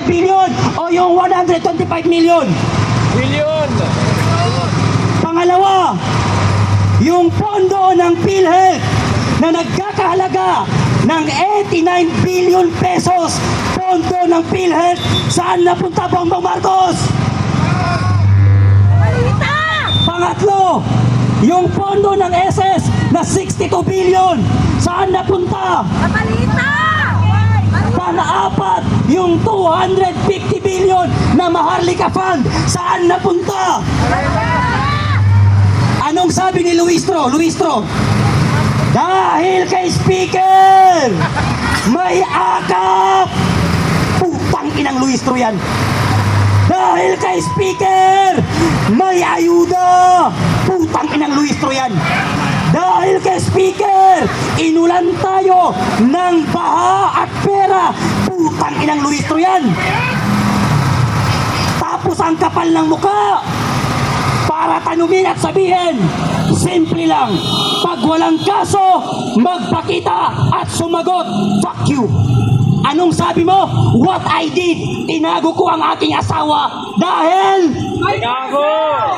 billion o yung 125 million? Billion. Pangalawa, yung pondo ng PhilHealth na nagkakahalaga ng 89 billion pesos, pondo ng PhilHealth, saan napunta Bongbong Marcos? Pangatlo, yung pondo ng SS na 62 billion, saan napunta? Pang-apat, yung 250 billion na Maharlika Fund, saan napunta? Anong sabi ni Luistro? Dahil kay Speaker may akap. Putang inang Luistro yan. Dahil kay Speaker may ayuda. Putang inang Luistro yan. Dahil kay Speaker inulan tayo ng baha at pera. Putang inang Luistro yan. Tapos ang kapal ng muka para tanumin at sabihin, simple lang, pag walang kaso, magpakita at sumagot, fuck you. Anong sabi mo? What I did, tinago ko ang aking asawa dahil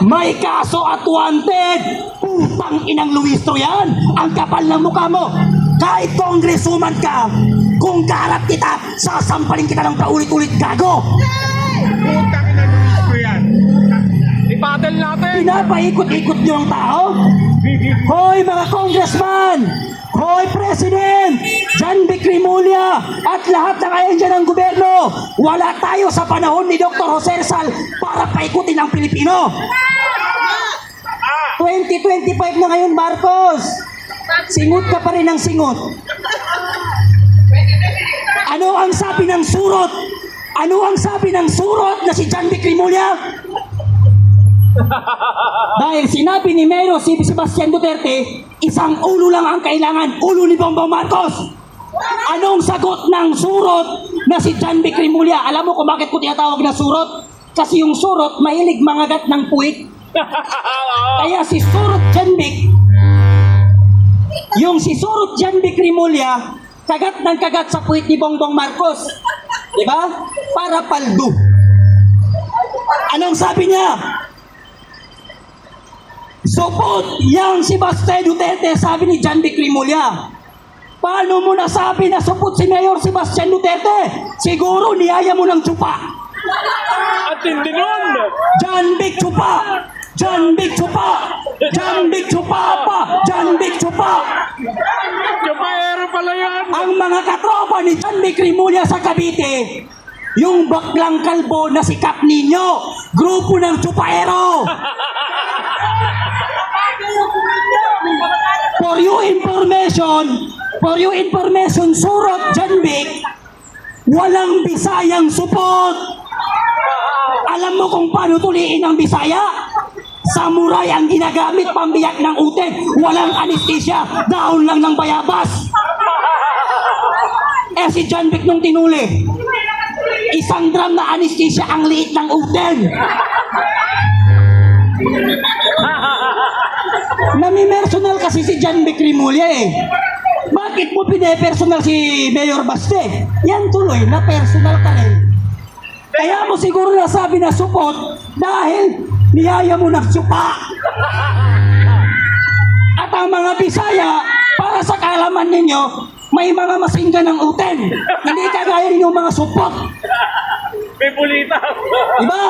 may kaso at wanted. Putang inang Luistro yan. Ang kapal ng mukha mo. Kahit congresswoman ka, kung kaharap kita, sasampalin kita ng paulit-ulit, gago. Putang ina Luistro yan. I-battle natin. Pinapaikot-ikot nyo ang tao? Hoy mga congressman! Hoy President! John Vic Rimulya at lahat ng ahensya ng gobyerno! Wala tayo sa panahon ni Dr. Jose Rizal para paikutin ang Pilipino! 2025 na ngayon, Marcos! Singot ka pa rin ng singot. Ano ang sabi ng surot? Ano ang sabi ng surot na si John Vic Rimulya? Dahil sinabi ni Mayor si Sebastian Duterte, isang ulo lang ang kailangan, ulo ni Bongbong Marcos. Anong sagot ng surot na si John Vic Rimulya? Alam mo kung bakit ko tinatawag na surot? Kasi yung surot mahilig mangagat ng puwit. Kaya si surot John Vic, yung si surot John Vic Rimulya, kagat ng kagat sa puwit ni Bongbong Marcos. Diba? Para paldo. Anong sabi niya? Support yang si Sebastian Duterte, sabi ni John Vic Rimulya. Paano mo nasabi na support si Mayor Sebastian Duterte? Siguro niyaya mo ng tsupa. At hindi nun. John Vic tsupa! John Vic tsupa! John Vic tsupa pa! John Vic tsupa! Chupaero pala yan. Ang mga katropa ni John Vic Rimulya sa Cavite, yung baklang kalbo na si Kap Nino, grupo ng tsupaero. For your information, surot John Vic, walang Bisayang support. Alam mo kung paano tuliin ang Bisaya? Samurai ang ginagamit pambiyak ng ute. Walang anesthesia, daon lang ng bayabas. Si John Vic nung tinuli, isang drum na anesthesia ang liit ng uten. Nami-personal kasi si John Vic Rimulya eh. Bakit mo pine-personal si Mayor Baste? Yan tuloy, na-personal ka rin. Kaya mo siguro nasabi na support dahil niyaya mo ng supa. At ang mga Bisaya, para sa kaalaman ninyo, may mga masinggan ng uten. Hindi kagaya ninyong mga support. May pulita. Diba?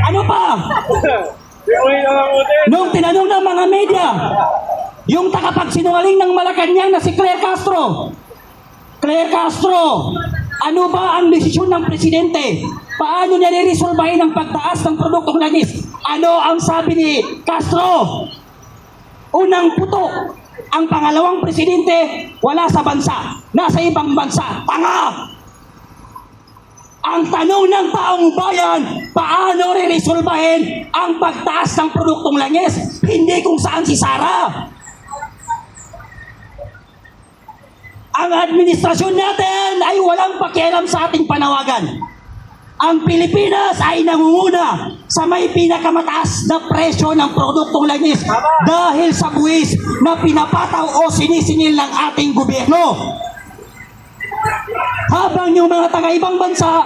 Ano pa? May pulita ng hotel. Nung tinanong ng mga media, yung takapagsinungaling ng Malacanang na si Claire Castro, ano ba ang desisyon ng presidente? Paano niya niresolbahin ang pagtaas ng produktong langis? Ano ang sabi ni Castro? Unang putok, ang pangalawang presidente wala sa bansa, nasa ibang bansa. Tanga! Ang tanong ng taong bayan, paano re-resolbahin ang pagtaas ng produktong langis? Hindi kung saan si Sara. Ang administrasyon natin ay walang pakialam sa ating panawagan. Ang Pilipinas ay nangunguna sa may pinakamataas na presyo ng produktong langis dahil sa buwis na pinapataw o sinisingil ng ating gobyerno. Habang yung mga taga-ibang bansa,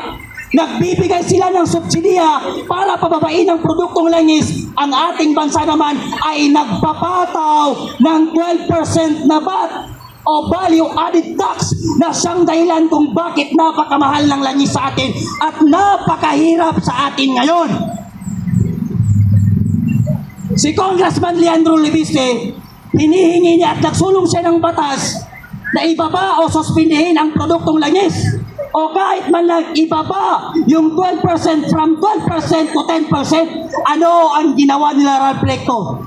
nagbibigay sila ng subsidiya para pababain ang produktong langis, ang ating bansa naman ay nagpapataw ng 12% na VAT o value added tax na siyang dahilan kung bakit napakamahal ng langis sa atin at napakahirap sa atin ngayon. Si Congressman Leandro Leviste, hinihingi niya at nagsulong siya ng batas na ibaba o suspindihin ang produktong langis o kahit man lang ibaba yung 12% from 12% to 10%. Ano ang ginawa nila, Ralph Recto?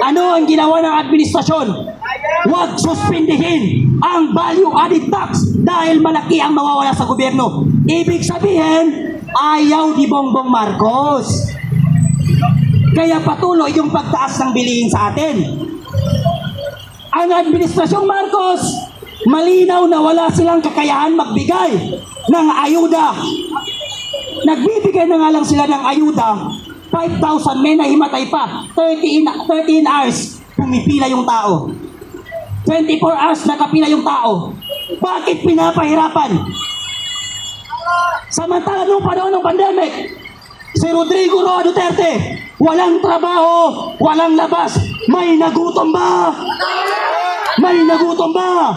Ano ang ginawa ng administrasyon? Huwag suspindihin ang value added tax dahil malaki ang mawawala sa gobyerno. Ibig sabihin, ayaw ni Bongbong Marcos. Kaya patuloy yung pagtaas ng bilihin sa atin. Ang administrasyong Marcos, malinaw na wala silang kakayahan magbigay ng ayuda. Nagbibigay na nga lang sila ng ayuda, 5,000, may nahimatay pa, 13 hours, pumipila yung tao. 24 hours nakapila yung tao. Bakit pinapahirapan? Samantala nung panahon ng pandemic, si Rodrigo Roa Duterte, walang trabaho, walang labas. May nagutom ba? May nagutom ba?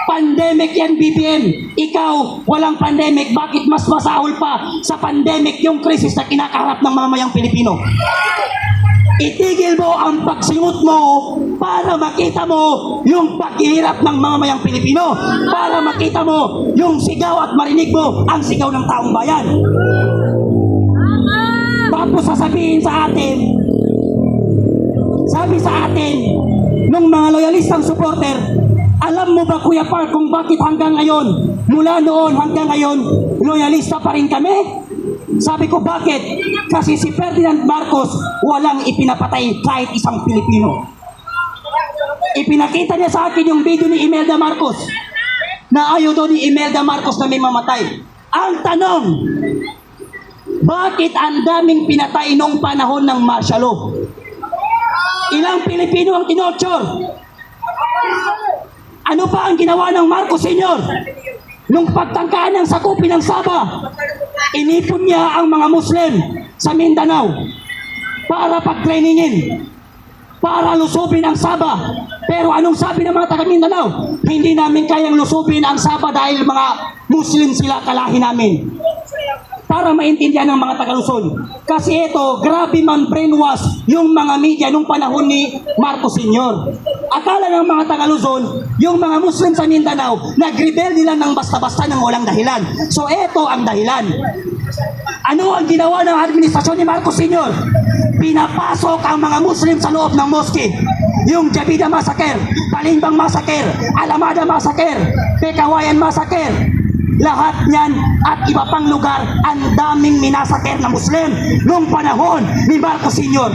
Pandemic yan, BBM. Ikaw, walang pandemic. Bakit mas masahol pa sa pandemic yung krisis na kinakaharap ng mamayang Pilipino? Itigil mo ang pagsingot mo para makita mo yung paghihirap ng mamayang Pilipino. Para makita mo yung sigaw at marinig mo ang sigaw ng taong bayan. Tapos sasabihin sa atin, sabi sa atin, nung mga loyalistang supporter, alam mo ba Kuya Park kung bakit hanggang ngayon, mula noon hanggang ngayon, loyalista pa rin kami? Sabi ko bakit? Kasi si Ferdinand Marcos walang ipinapatay kahit isang Pilipino. Ipinakita niya sa akin yung video ni Imelda Marcos na ayaw daw ni Imelda Marcos na may mamatay. Ang tanong, bakit ang daming pinatay nung panahon ng martial law? Ilang Pilipino ang tinorture? Ano pa ang ginawa ng Marcos Sr.? Nung pagtangkaan ng sakupin ng Sabah, inipon niya ang mga Muslim sa Mindanao para pag-trainingin, para lusubin ang Sabah. Pero anong sabi ng mga taga Mindanao? Hindi namin kayang lusubin ang Sabah dahil mga Muslim sila kalahi namin. Para maintindihan ng mga taga-Luzon. Kasi ito, grabe man brainwash yung mga media nung panahon ni Marcos Sr. Akala ng mga taga-Luzon, yung mga Muslim sa Mindanao, nag-rebel nila ng basta-basta ng walang dahilan. So ito ang dahilan. Ano ang ginawa ng administrasyon ni Marcos Sr.? Pinapasok ang mga Muslim sa loob ng mosque. Yung Jabida Massacre, Palimbang Massacre, Alamada Massacre, Pekawayan Massacre, lahat niyan at iba pang lugar, ang daming minasaker na Muslim noong panahon ni Marcos Sr.